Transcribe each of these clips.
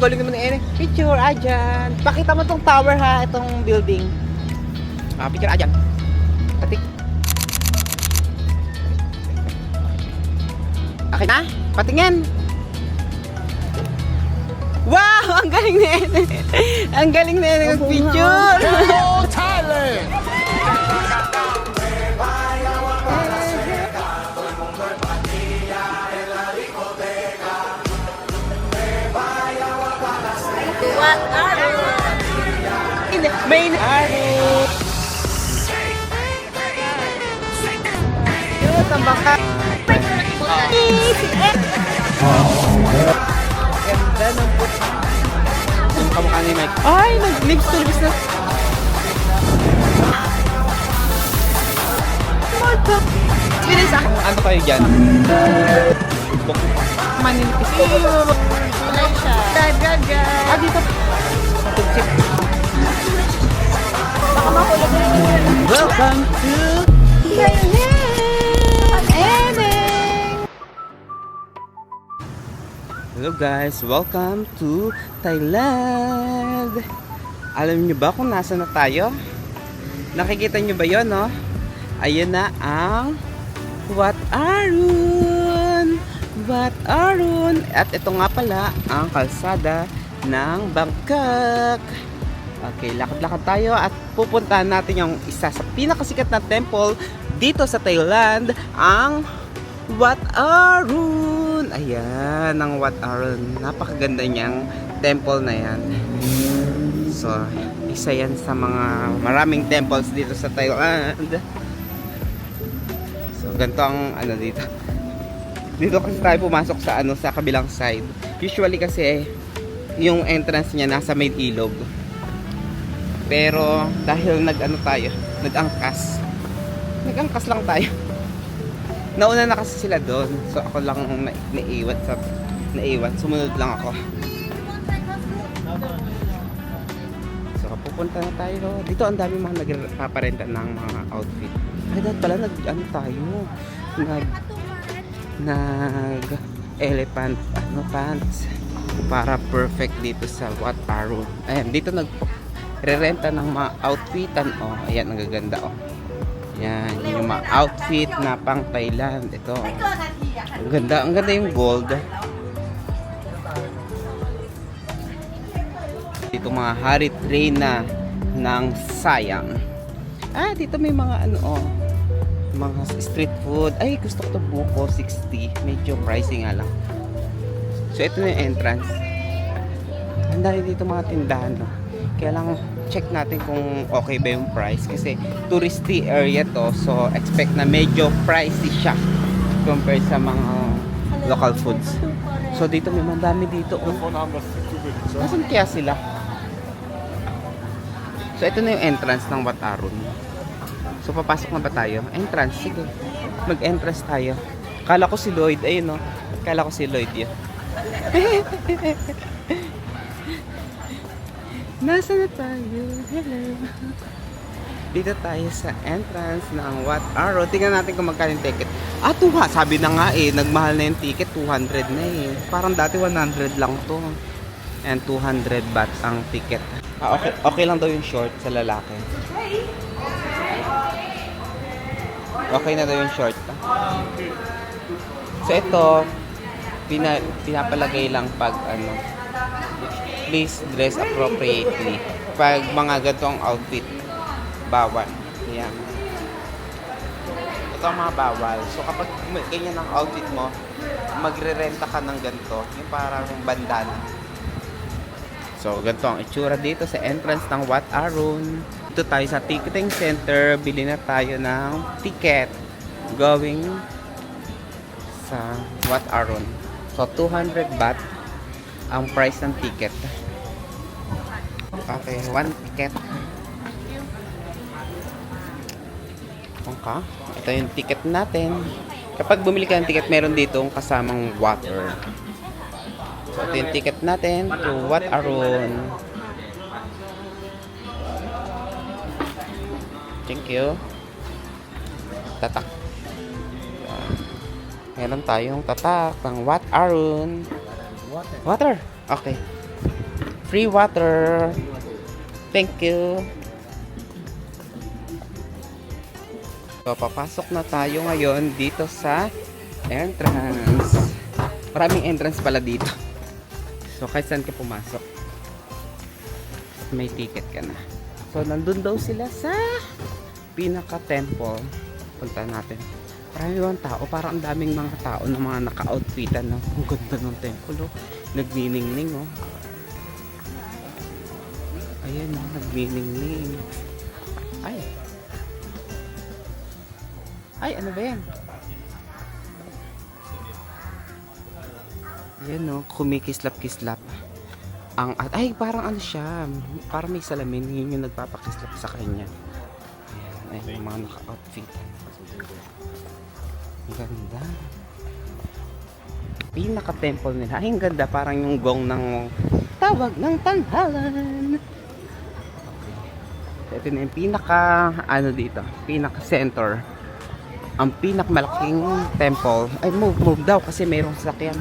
Galing naman ni Eric. Picture, dyan. Pakita mo tong tower ha, itong building. Picture, dyan. Patik. Okay na? Patingin. Wow! Ang galing ni Eric. Ang galing ni Eric mag-picture. Hello, Thailand! What are you? Main Ari. Yun, ang baka. Ganda ng puto. Yung kamukha ni Mike. Ay, nag-lips to lips na. Bilis ah. Ano kayo dyan? Maninipis ko. Kulay siya. Gaga. Dito. Tugsik. Baka makulog na yun. Welcome to Thailand! Hello guys, welcome to Thailand! Alam niyo ba kung nasa na tayo? Nakikita niyo ba yon, no? Ayan na ang Wat Arun! Wat Arun! At ito nga pala ang kalsada ng Bangkok. Okay, lakad-lakad tayo at pupuntahan natin yung isa sa pinakasikat na temple dito sa Thailand, ang Wat Arun. Ayan, ang Wat Arun. Napakaganda niyang temple na yan. So, isa yan sa mga maraming temples dito sa Thailand. So, ganito ang ano dito. Dito kasi tayo pumasok sa ano, sa kabilang side. Usually kasi yung entrance niya nasa may ilog. Pero dahil nag-angkas lang tayo. Nauna na kasi sila doon. So ako lang naiwan. Sumunod lang ako. So pupunta na tayo. Dito ang dami mga nagpaparenta ng mga outfit. Ay dahil pala nag elephant pants para perfect dito sa Wat Arun. Ayan, dito re-renta ng mga outfitan. Oh, ayan, ang gaganda. Oh, yan, yung mga outfit na pang Thailand. Ito, ang ganda yung gold. Dito mga Harit Reina ng Sayang. Dito may mga mga street food. Ay, gusto ko ito buko, 60. Medyo pricey nga lang. So, ito na yung entrance. Ang dami dito mga tindahan, no? Kaya lang check natin kung okay ba yung price kasi touristy area to, so expect na medyo pricey siya compared sa mga local foods. So dito may mandami dito. Nasaan kaya sila? So ito na yung entrance ng Wat Arun. So papasok na ba tayo? Entrance, sige. Mag-entrance tayo. Kala ko si Lloyd, ayun, no? Kala ko si Lloyd yun. Nasa na tayo? Hello. Dito tayo sa entrance ng Wat Arun. Tingnan natin kung magkano yung ticket. Sabi na nga nagmahal na yung ticket, 200 na eh. Parang dati 100 lang to. And 200 baht ang ticket. Okay lang daw yung short sa lalaki. Okay na daw yung short. So ito, pinapalagay lang pag please dress appropriately. Pag mga ganitong outfit, bawal. Yan. Ito ang mga bawal. So kapag ganyan ang outfit mo, magre-renta ka ng ganito. Yung parang bandana. So ganito ang itsura dito sa entrance ng Wat Arun. Dito tayo sa ticketing center. Bili na tayo ng ticket going sa Wat Arun. So 200 baht ang price ng ticket. Okay, one ticket. Okay. Ito yung ticket natin. Kapag bumili ka ng ticket, meron dito kasamang water. So ito yung ticket natin to Wat Arun. Thank you. Tatak. Meron tayong tatak ng Wat Arun. Water. Okay. Free water. Thank you. So, papasok na tayo ngayon dito sa entrance. Maraming entrance pala dito. So, kahit saan ka pumasok, may ticket ka na. So, nandun daw sila sa pinaka-temple. Punta natin. Marami bang tao? Parang ang daming mga tao na mga naka-outfitan. Ang ganda ng temple, oh. Nagniningning, oh. Ayan, oh. Nagniningning. Ay, ano ba yan? Ayan, oh. Kumikislap-kislap. Ay, parang ano siya. Parang may salamin. Yun yung nagpapakislap sa kanya. Ayan, yung mga naka-outfitan. Ang ganda. Pinaka-temple nila. Ay, ang ganda. Parang yung gong ng tawag ng tanghalan. Ito na yung dito. Pinaka-center. Ang pinakamalaking temple. Ay, move daw kasi mayroong sasakyan.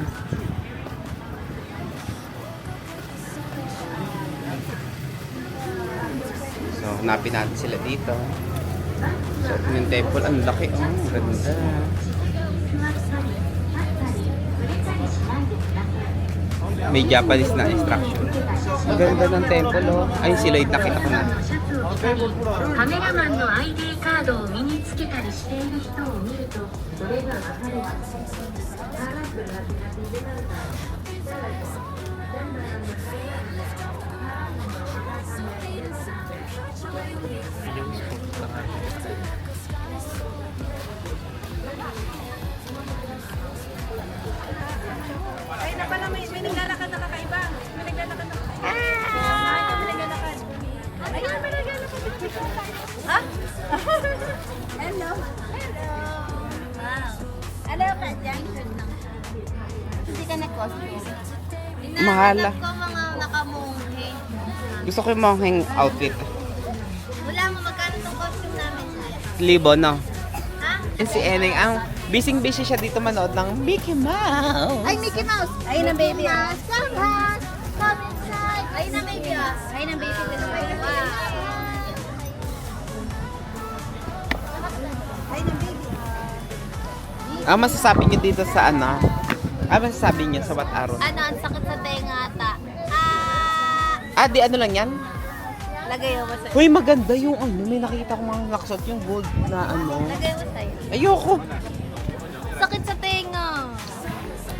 So, hanapin natin sila dito. So, yung temple, ang laki. Oh, ang ganda. May Japanese na instruction. Ang ganda ng temple, oh. Ay, sila yung nakita ko na. カメラマンの ID カードを身につけたりしている人を見るとそれがわかるわ。Ay, na pala, may naglalakad na kakaiba. May naglalakad na kakaiba. May naglalakad. Ay, may naglalakad. Ha? Hello. Hello. Wow. Hello ka dyan. Hindi ka nag-costume. Mahala. Ko mga nakamunghe. Gusto ko yung mongheng outfit. Wala mo, magkano itong costume namin? Libo, no? Ha? Eh, si Eneng, ang busy siya dito manood ng Mickey Mouse. Ay, Mickey Mouse! Ayun ang baby, ah. Come inside! Ayun ang baby, ah. Ayun ang baby. Wow! Ayun ang baby. Ang masasabi niyo dito sa ano? Ang masasabi niyo sa Wat Arrow? Ano, ang sakit sa tenga ata. Di ano lang yan? Lagay mo sa'yo. Uy, maganda yung ano. May nakita ko mga nakasot yung gold na ano. Lagay mo sa'yo. Ayoko. Sakit sa tenga.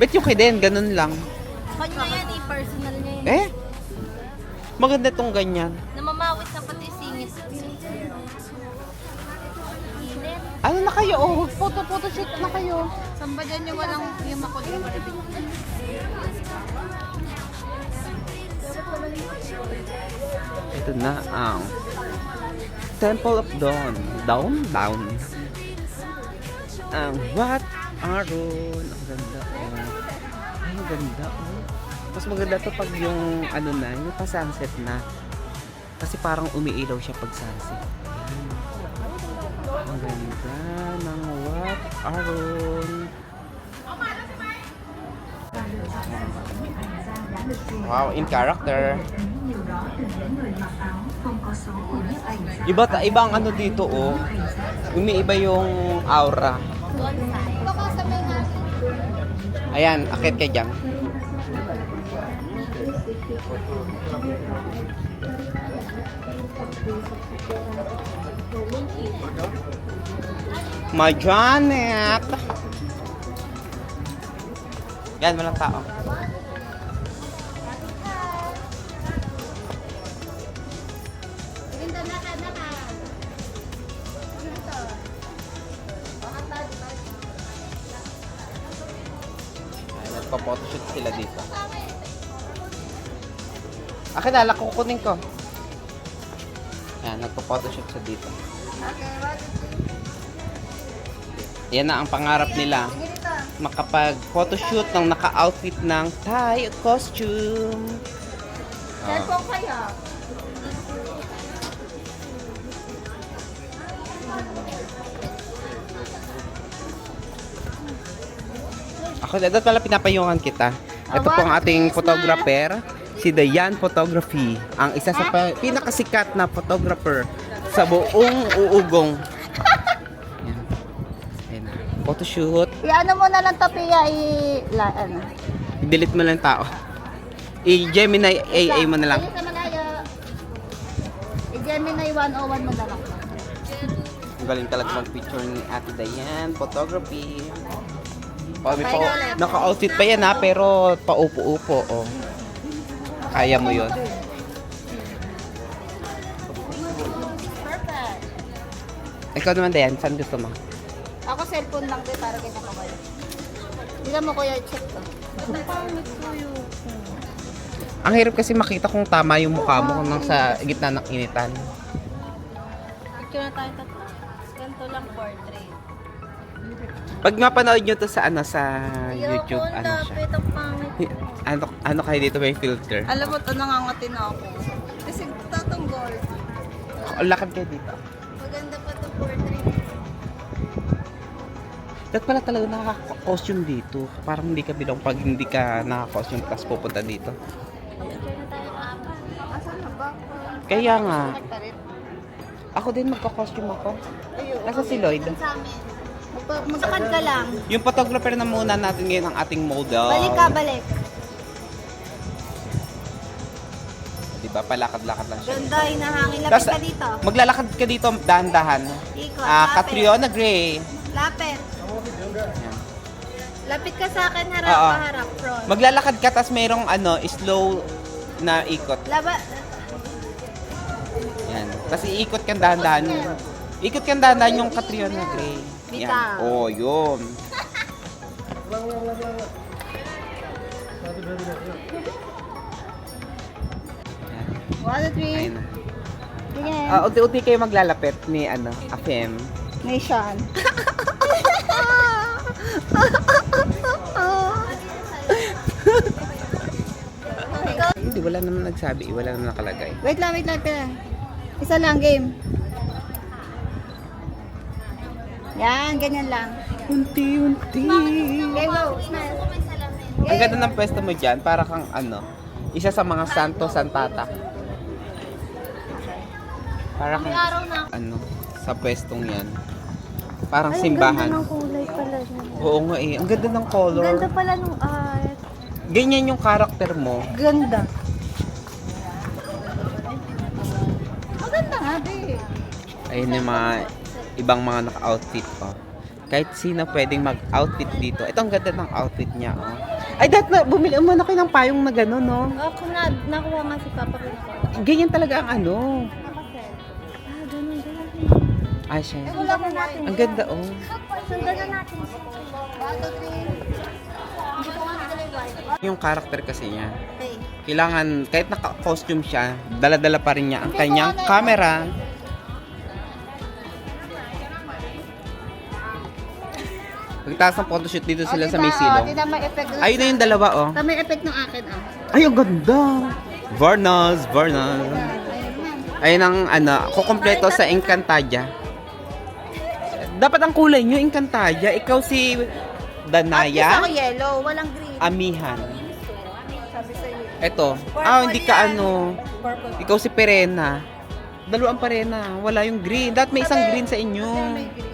Bet yung kay Den, ganun lang. Kanya yan eh, personal niya yun. Eh? Maganda tong ganyan. Namamawit na pati singit. Init. Ano na kayo? Oh, photo shoot na kayo. Saan ba dyan yung walang yung makulit? Ito na ang Temple of Dawn. Down. Ang Wat Arrow. Ang ganda, oh. Ay, ang ganda, oh. Mas maganda to pag yung ano na, yung pa-sunset na. Kasi parang umiilaw siya pag sunset. Ayan. Ang ganda ng Wat Arrow. Wow, in character. Iba ang ano dito, oh. Umiiba yung aura. Baka sa may nga. Ayan, akit ka dyan. My Janet! Yan, walang tao. Nagpa-photoshoot sila dito. Akin na, kukunin ko. Yan, nagpa-photoshoot sa dito. Yan na ang pangarap nila. Makapag-photoshoot ng naka-outfit ng Thai costume. Cellphone kaya? Ako, dapat pala pinapayungan kita. Ito po ang ating photographer. si Dayan Photography, ang isa sa pinakasikat na photographer sa buong Uugong. Ayan. Ayan. Photoshoot. I-ano mo na lang tapiya, ano. I-delete mo lang tao. I-Gemini AA mo na lang. Ayun sa malayo. I-Gemini 101 mo na lang. Ang galing talaga mag-picture ni Ate Dayan Photography. Oh, may naka-outfit pa yan ha, pero paupo-upo. Oh. Kaya mo yun. Perfect. Ikaw naman, Dayan, saan gusto mo? Ako cellphone lang din para kita ko kayo. Hindi mo kuya check to. Napangit ko yun. Ang hirap kasi makita kung tama yung mukha mo nang sa gitna ng initan. Picture na tayo tatlo. Ganito lang portrait. Pag mapanood nyo to sa sa YouTube, ano siya? Ang pangit. Ano kayo dito may filter? Alam mo to, nangangatin ako. Kasi tatanggol. Lakad kayo dito. Maganda pa to portrait. Dapat pala talaga nakaka-costume dito. Parang hindi ka bilang pag hindi ka nakaka-costume tapos pupunta dito. Picture na tayo apat. Asan na ba? Kaya nga. Nagparit. Ako din magka-costume ako. Ayun. Nasa si Lloyd. Sa amin. Magsakad ka lang. Yung photographer na muna natin ngayon ang ating model. Balik ka, balik. Diba? Palakad-lakad lang siya. Ganda, hinahangin. Lapit Tas, ka dito. Maglalakad ka dito dahan-dahan. Ikot, lapit. Catriona Gray. Lapit. Yan. Lapit ka sa akin, harap Oo. ka, harap, front. Maglalakad ka tapos mayroong slow na ikot. Laba, Yan. Tapos iikot kang dahan-dahan. Ikot kang dahan-dahan yung Catriona Gray. Yan. Bitaw. Oh, yun. one, two, three. Ayun na. Sige. Unti-unti kayo maglalapit ni Afem. Nation. Hindi, wala naman nagsabi. Wala naman nakalagay. Wait lang. Isa lang, game. Yan, ganyan lang. Unti-unti. Okay, go. Smile. Ang ganda ng pwesto mo dyan. Para kang isa sa mga santo santata. Para kang Araw na. sa pwestong yan. Parang Ay, simbahan. ang ganda ng kulay pala niya. Oo nga eh. Ang ganda ng color. Ganda pala nung art. Ganyan yung karakter mo. Ganda. Maganda nga, di. Ayun yung mga ibang mga naka-outfit pa. Kahit sino pwedeng mag-outfit dito. Ito ang ganda ng outfit niya. Oh. Ay, bumili mo na kayo ng payong na gano'n, no? Ako nakuha nga si Papa ko na. Ganyan talaga ang Ganun. Ay, siya. Wala na natin. Ang ganda, oh. Sundan na natin. 1, 2, 3. Yung karakter kasi niya. Okay. Kailangan, kahit naka-costume siya, dala-dala pa rin niya ang kanyang camera. Pagtaas ng photoshoot dito sila sa may silong. Tita, may effect. Ayun na yung dalawa, oh. Tita, may effect ng akin, Ay, ang ganda! Varnas. Ayun ang, kukumpleto sa Encantadia. Dapat ang kulay nyo, Encantadia. Ikaw si Danaya, Ako yellow, walang green. Amihan. Sabi sa'yo. Eto. Hindi ka Purple. Ikaw si Perena. Dalawang Perena. Wala yung green. Dapat may isang green sa inyo. May green.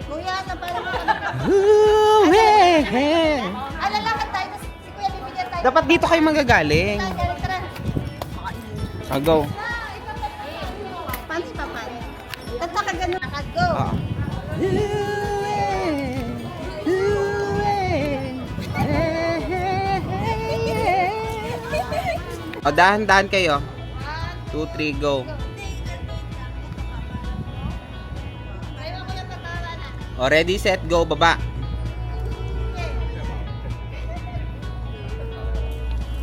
Kuya, na parang lalakad tayo. Si Kuya bibigyan tayo. Dapat dito kayo magagaling. Tara. Go. Paano si Papa? Tata ka ganun. Lakad, go. Ah. O, dahan-dahan kayo. 2, 3, go. Ayaw ko yung tatawa na. O, ready, set, go, baba.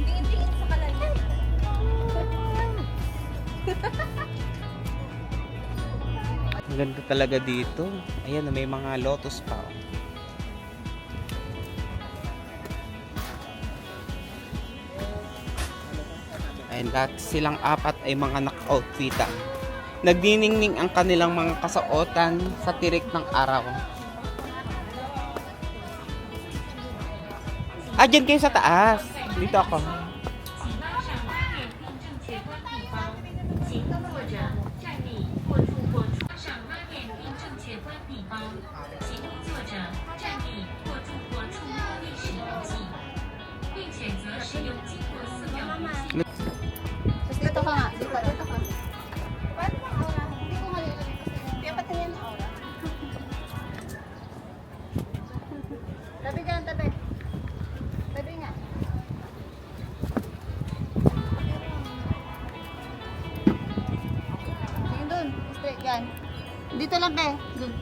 Tingin-tingin sa kalan. Ang ganda talaga dito. Ayan, may mga lotus pa. Oh. Ayan, lahat silang apat ay mga naka-outfita. Nagdiningning ang kanilang mga kasuotan sa tirik ng araw. Ah, dyan kayo sa taas. Dito ako. 请工作者站立或出或出上拉链并正确关闭包，请工作者站立或住或触摸历史笔记，并选择使用经过4秒无限。 Tapos dito ka nga. Dito ka. Paano ka aura? Hindi ko malilito kasi kaya patingin na aura. Tabi dyan, tabi. Tabi nga. Tingin dun. Straight yan. Dito lang, be. Dun.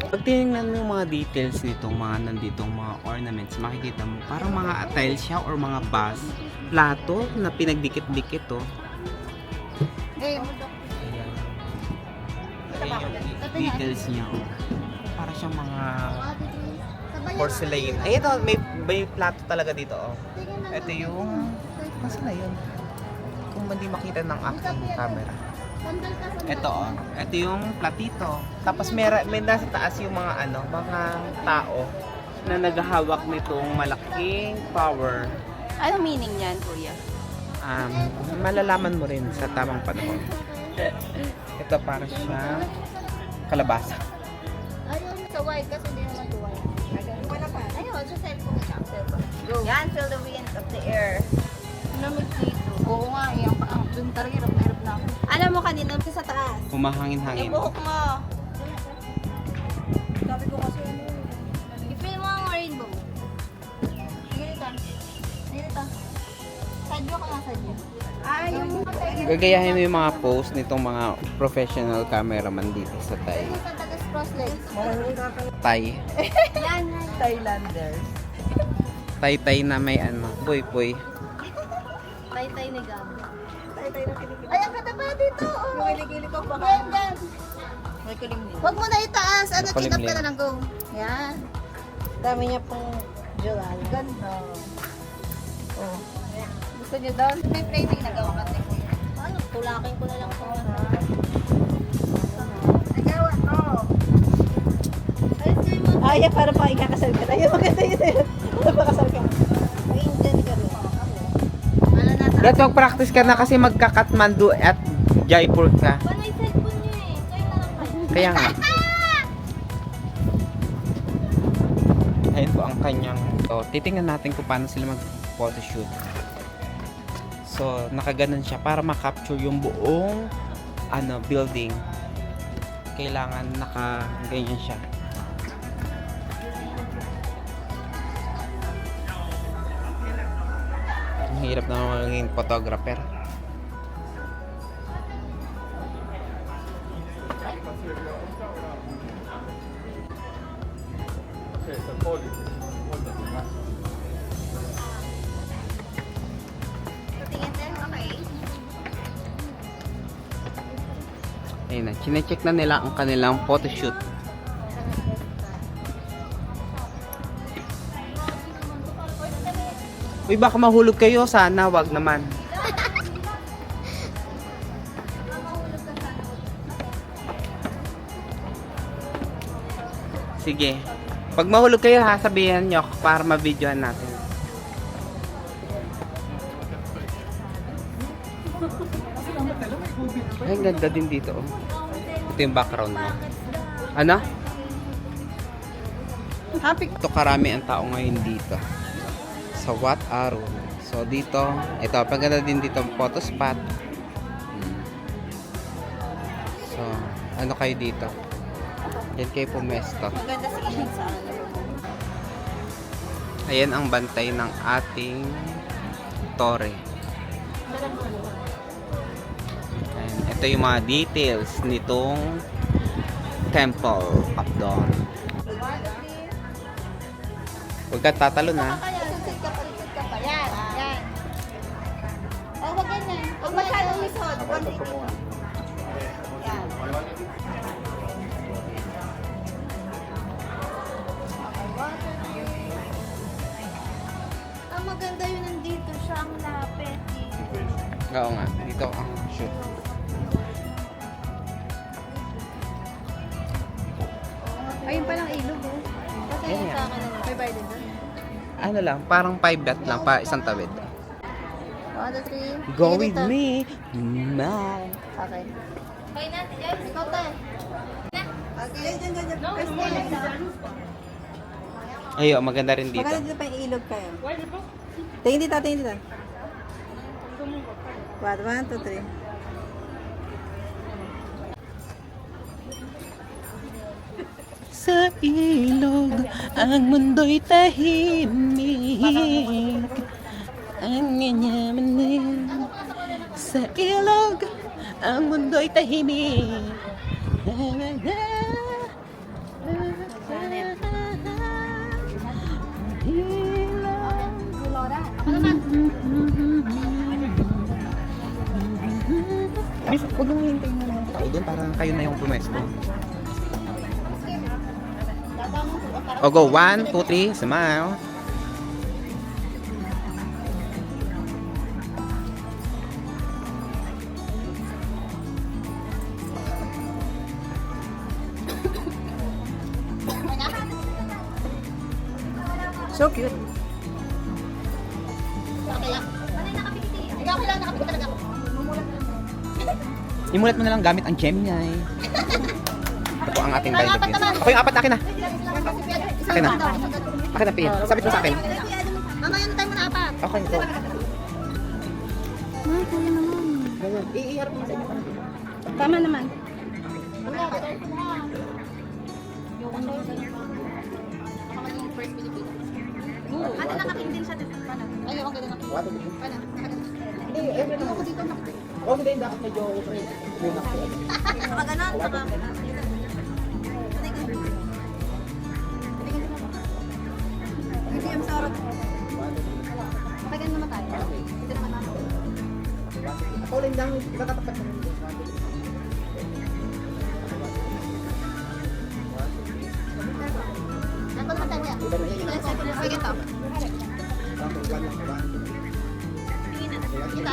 Pag tinignan mo yung mga details nitong mga nanditong mga ornaments, makikita mo parang mga tiles siya or mga vase, plato na pinagdikit-dikit oh. Game. Ayan. Ayan yung details niya oh. Para siyang mga porcelain. Ay, ito, may plato talaga dito oh. Ito yung, nasa na yun? Kung hindi makita ng aking camera. Ito oh, ito yung platito. Tapos may nasa taas yung mga mga tao na naghahawak nitong malaking power. Anong meaning niyan, kuya? Malalaman mo rin sa tamang panahon. Ito para siyang kalabasa. Ayun, sa white kasi hindi naman to white. Wala pa. Ayun, sa cellphone siya. Yan, feel the wind of the air. Lamig dito. Oo nga, dun talaga hirap na hirap na ako. Alam mo kanina sa taas. Humahangin-hangin. Yung buhok mo. Sabi ko kasi i-feel mo ang rainbow. Sige dito. Sige dito. Sadyo ka nga, sadyo. Yung Gagayahin mo yung mga pose nitong mga professional cameraman dito sa Thai. Yung sa tagas cross legs. Thai. Yan. Thailanders. Thai na may puy-puy. Tay-tay ni Gab. Tay-tay na kinikili. Ay, ang kataba dito. Yung kinikili ko baka. Yan. May kulimlim. Huwag mo na itaas. Chin up ka na lang. Go. Yan. Dami niya pong jewel. Ganda. Oh. Gusto niyo doon? May framing na gawa kasi. Ano? Tulakin ko na lang ito. Nagawa to. Ay, para pa ikakasal ka. Ay, maganda yun sa'yo. Magpakasal ka. Ay, dyan ka rin. Dito practice ka na kasi magka-Kathmandu at Jaipur ka. May cellphone niyo eh. Kayo na lang kayo. Kaya nga. Ayun po ang kanyang. So, titingnan natin kung paano sila mag-photoshoot. So, nakaganon siya para ma-capture yung buong building. Kailangan naka-ganyan siya. Ang hirap na maging photographer. Tingin din, okay. Ayun na, chinecheck na nila ang kanilang photoshoot. Uy, baka mahulog kayo. Sana, wag naman. Sige. Pag mahulog kayo, ha, sabihan nyo para ma-videohan natin. Ay, ang ganda din dito. Oh. Ito yung background mo. Ano? Happy. Ito karami ang tao ngayon dito. Sa Wat Arun. So dito, ito, paganda din dito ang photo spot. So, ano kayo dito? Yan kayo pumesto. Maganda si Inig sa ano. Ayan ang bantay ng ating tore. Ayan, ito yung mga details nitong Temple of Dawn. Huwag ka tatalon ha. Yan, yan. Oh, wag ganyan. Huwag masyadong misod. Yan. Ang maganda yun nandito siya, ang lapit. Oo nga, dito. Shoot. Ayun palang ilog, oh. Kasi Yan yung yan. sa akin, may bayad din doon. Ano lang, parang 5 bet lang pa isang tawid. 1, 2, 3. Go with me, man. Okay. Okay na, James. Ikaw tayo. Okay, dyan. Ayo, maganda rin dito. Maganda dito pa yung ilog kayo. Tingin dito. 1, 2, 3. Sa ilog, ang mundo'y tahimik. Ang ganyaman sa ilog, ang mundo'y tahimik. Miss, huwag mong hintayin mo ng tao doon para kayo na yung pumesto. O go, 1, 2, 3, smile. So cute. Imulat mo na lang gamit ang Gemini. Ito po ang ating dialogue. Ako yung apat, akin na. Akin na. Akin na, Pia. Sabit mo sa akin. Mamaya na tayo muna apat. Okay, go. Ganyan. I-harap mo sa inyo. Tama naman. Ano nakaking din siya dito? Ay, okay din ako. Hindi, every naman. Oh, hindi, dapat medyo friend. Saka ganon, saka... Hindi, I'm sorry. Pagyan naman tayo. Dito naman ako. Ako rin lang, ikatapat na rin. Nandun naman tayo. Pagyan to. Kita.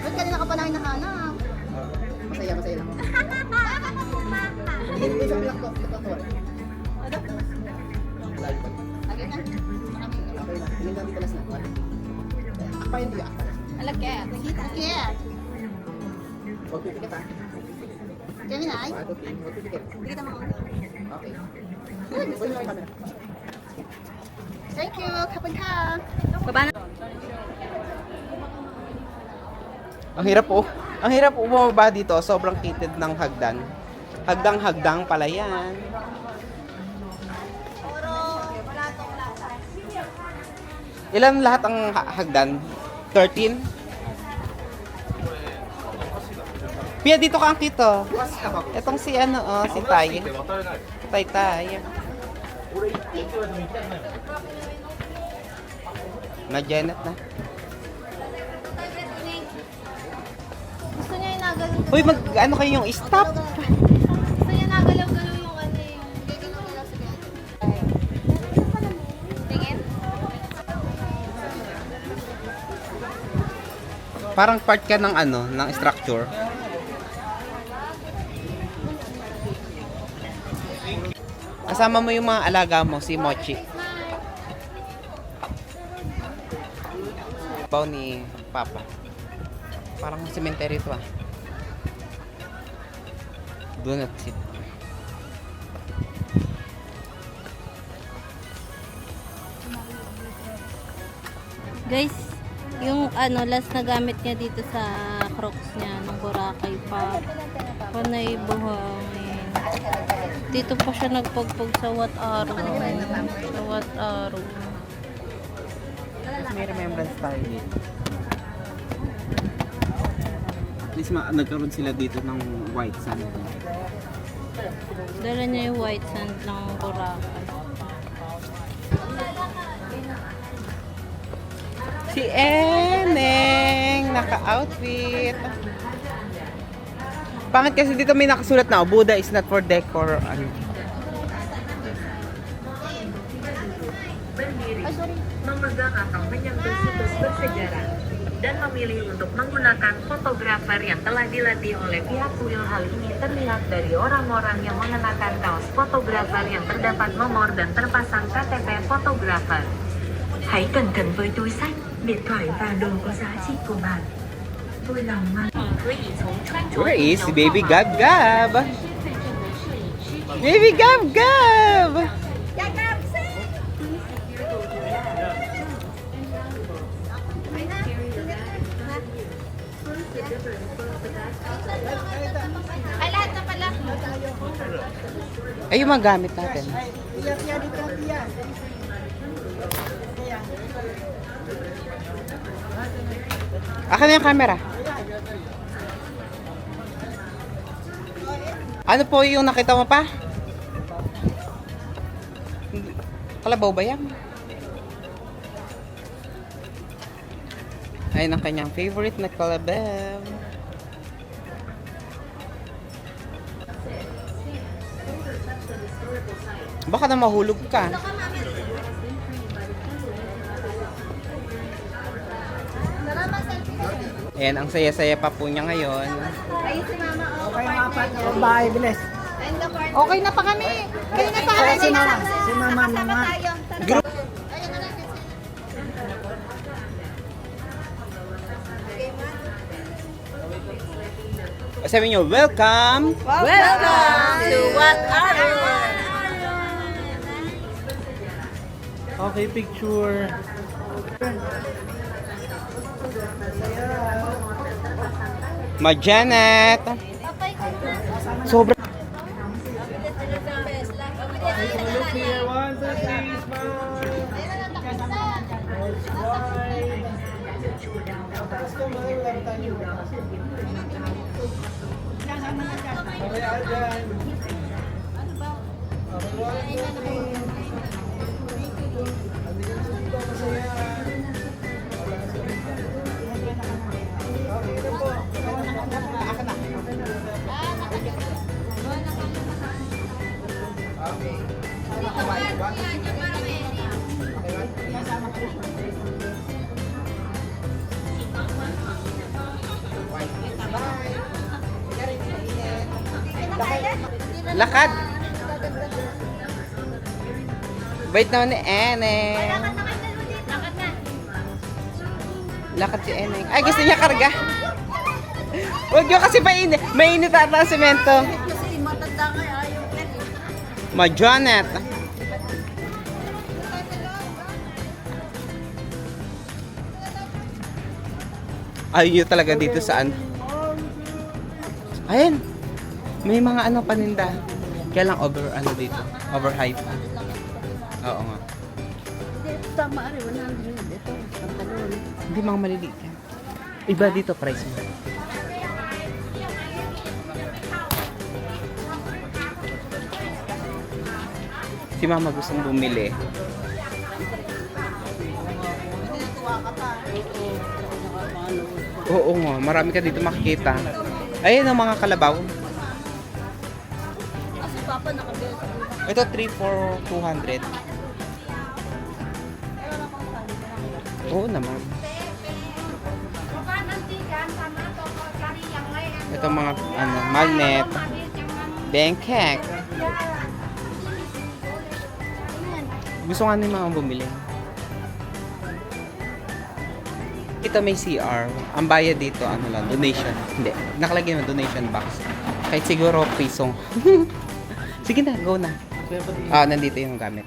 Ba't kanina ka pa namin nahanap? Masaya lang. Hindi sa black box. Lagi na. Okay lang. Hindi namin talas na. Akpa hindi ka. Alakit. Nakita. Huwag pipikit ha. Kami na ay? Huwag pipikit. Hindi kita makaw. Okay. Pwede lang yung camera. Thank you. Kapag ka. Baba na. Ang hirap po. Ang hirap po bumaba dito. Sobrang kitid ng hagdan. Hagdang-hagdang pala yan. Ilan lahat ang hagdan? 13? Pia, dito ka ang kito. Itong si ano, si Tay. Tay. Na-Janet na. Gusto niya yung nagalaw. Uy, ano kayo yung stop? Gusto niya nagalaw-galaw yung ano yung... Gagalaw nila sa ganyan. Tingin? Parang part ka ng ano, ng structure. Kasama mo yung mga alaga mo, si Mochi. Baw ni Papa. Parang cemetery ito ah. Do not sit. Guys, yung ano, last na gamit niya dito sa Crocs niya, ng Boracay pa. Panay buhangin. Dito pa siya nagpagpag sa Wat Araw. Sa Wat Araw. May remembrance tayo dito. At least nagkaroon sila dito ng white sand. Dala niya yung white sand ng Boracay. Si Eneng! Naka-outfit. Pangit kasi dito may nakasulat na, Buddha is not for decor. Ano. Memegang atau menyangkut situs bersejarah. dan memilih untuk menggunakan fotografer yang telah dilatih oleh pihak kuil. Hal ini terlihat dari orang-orang yang mengenakan kaos fotografer yang terdapat nomor dan terpasang KTP fotografer. Hãy cẩn thận với túi sách, điện thoại và đồ có giá trị của bạn. Vui lòng mang. Where is Baby Gab Gab? Baby Gab Gab! Ay, lahat na pala. Ay, yung mga gamit natin. Akin na yung camera. Ano po yung nakita mo pa? Kalabaw ba yan? Ayun ang kanyang favorite na kalabaw. Baka na mahulog ka. Ayan, ang saya-saya pa po niya ngayon. Ayun si Mama. Okay, mapat. Bahay, bilis. Okay na pa kami. Kayo na pa kami. Si Mama. Si Mama, Mama. Group. Sabi niyo, welcome! Welcome to What Are Okay, picture. Ma Janet! Sobra. Lakad! Wait naman ni Eneng. Lakad si Eneng. Ay, gusto niya karga. Huwag nyo kasi mainit ata ang semento. Kasi matanda nga ayaw ka. Ma Janet. Ayaw nyo talaga dito saan? Ayan. May mga ano paninda. Kaya lang dito. Overhype pa. Oo nga. Tama rin, 100. Ito, pantalon. Hindi mga maliliit yan. Iba dito price mo. Si Mama gustong bumili. Oo nga, marami ka dito makikita. Ayun ang mga kalabaw. Kasi Papa nakabili. Ito 3 for 200. Oo naman. Ito mga magnet. Bangkok. Gusto nga ni mga bumili. Ito may CR. Ang bayad dito, ano lang, donation. Hindi, nakalagay naman donation box. Kahit siguro pisong. Sige na, go na. Nandito yung gamit.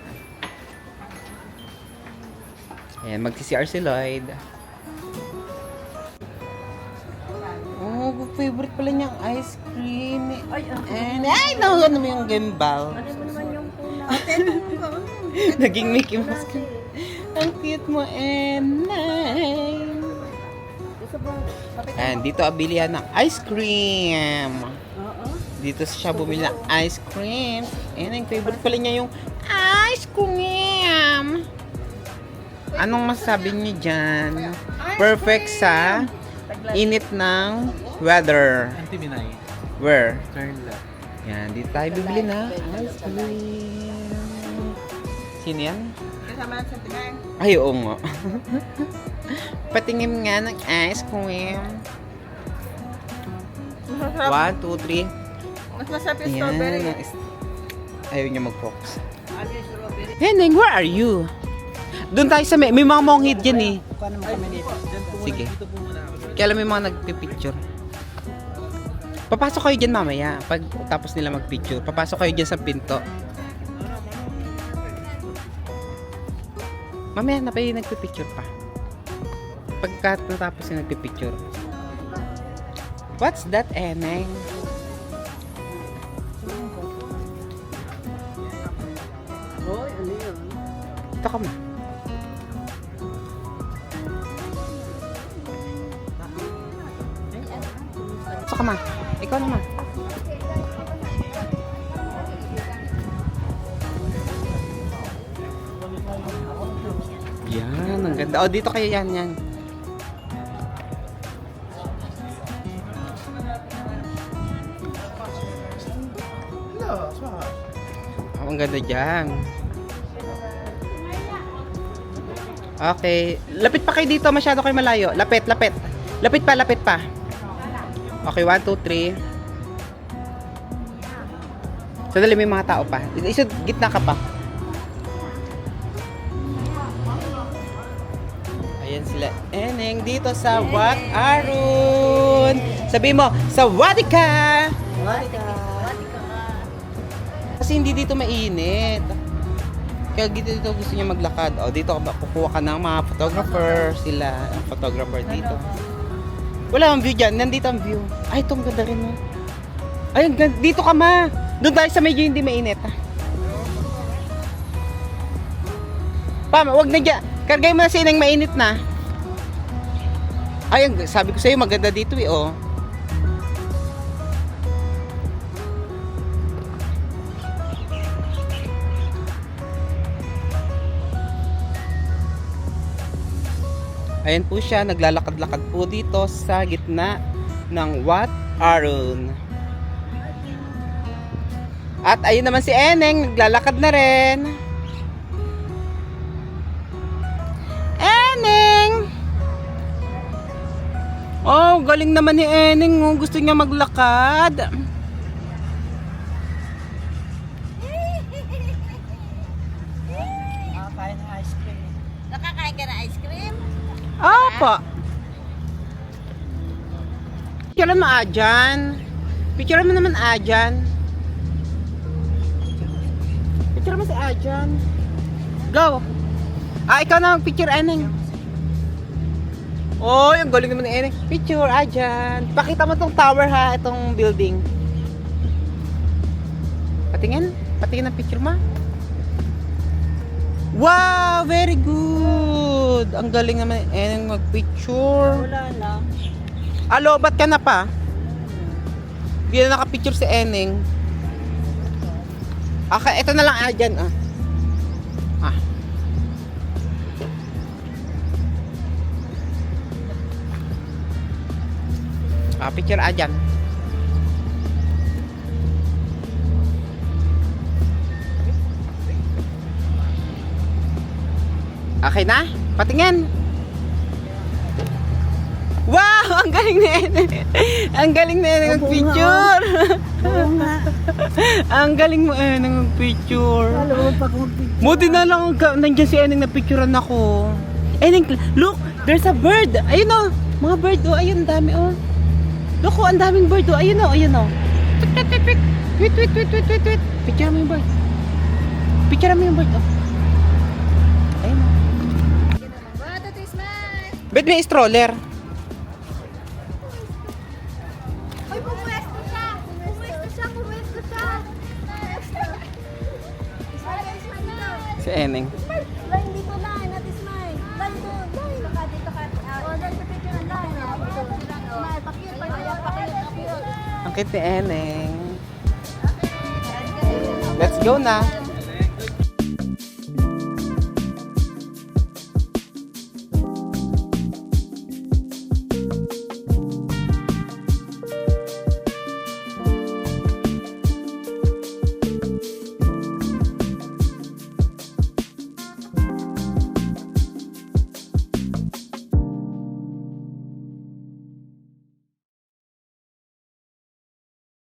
Ayan, mag-CR si Lloyd. Oh, favorite pala niyang ice cream. Ay, nakuha naman yung gimbal. Naging Mickey Mouse ka. Ang cute mo, Enay. Ayan, dito abilihan ng ice cream. Dito siya bumili ng ice cream. Ayan, ang favorite pala niya yung ice cream. Anong masabi niyo dyan? Perfect sa init ng weather. Anti-Binay. Where? Turn left. Yan, dito tayo bibili na ice cream. Sino yan? Kasama sa tinay. Ay, oo nga. Patingin nga ng ice cream. 1, 2, 3. Mas masarap yung Ayan. strawberry. Ayaw niya mag-focus. Henning, where are you? Doon tayo sa may mga monghid dyan eh. Kuha naman kami dito. Sige. Kaya alam mo yung mga nagpipicture. Papasok kayo dyan mamaya. Pag tapos nila magpicture, papasok kayo dyan sa pinto. Mamaya na pa yung nagpipicture pa. Pagka natapos yung nagpipicture. What's that, Eneng? Hoy, ano yun? Ito ka ma. Ito ka ma. Ikaw naman. Yan, ang ganda. O, dito kayo yan, yan. Oh, ang ganda dyan. Okay. Lapit pa kayo dito. Masyado kayo malayo. Lapit, lapit. Lapit pa, lapit pa. Okay, 1, 2, 3. Sandali, may mga tao pa. Isa, gitna ka pa. Ayan sila. Eneng dito sa Wat Arun. Sabi mo, sa Watika. Kasi hindi dito mainit. Kaya dito gusto niya maglakad. O, dito kukuha ka ng mga photographer. Sila, ang photographer dito. Wala ang view dyan. Nandito ang view. Ay, itong ganda rin mo. Ay, ang ganda. Dito ka ma. Doon tayo sa medyo hindi mainit. Ha? Pam, wag na dyan. Kargay mo na si Ineng mainit na. Ay, sabi ko sa'yo, maganda dito eh, oh. Ayan po siya, naglalakad-lakad po dito sa gitna ng Wat Arun. At ayun naman si Eneng, naglalakad na rin. Eneng! Oh, galing naman ni Eneng. Oh, gusto niya maglakad. Kain ng ice cream. Nakakain ka na ice cream? Apa. Picture mo Ajan. Picture mo naman Ajan. Picture mo si Ajan. Go. Ikaw na mag-picture, Eneng. Oh, yung galing naman ni Eneng. Picture, Ajan. Pakita mo tong tower ha, itong building. Patingin. Patingin ang picture mo. Wow, very good. Ang galing naman ni Eneng mag-picture. Wala lang. Alo, ba't ka na pa? Hindi na nakapicture si Eneng. Ito na lang Ajan, ah. Picture Ajan. Okay na? Patingin. Wow! Ang galing na Eneng. Ang galing na Eneng mag-picture. Oo nga. Ang galing mo Eneng mag-picture. Alam mo pa kung picture. Buti na lang nandiyan si Eneng na picturean ako. Eneng, look! There's a bird! Ayun o! Mga bird o! Ayun, dami o! Look o! Ang daming bird o! Ayun o! Ayun o! Wait! Picture mo yung bird. Picture mo yung bird o! Ayun o! One, two, three, smile! Ba't may stroller? Ay, pumuwesto siya! Pumuwesto siya! Pumuwesto siya! Smile, smile daw. Si Eneng. Line dito, line. Ate smile. Line doon. Line. Dito ka. Line sa picture ng line. Smile. Pakiyot. Pakiyot. Ang cute ni Eneng. Let's go na!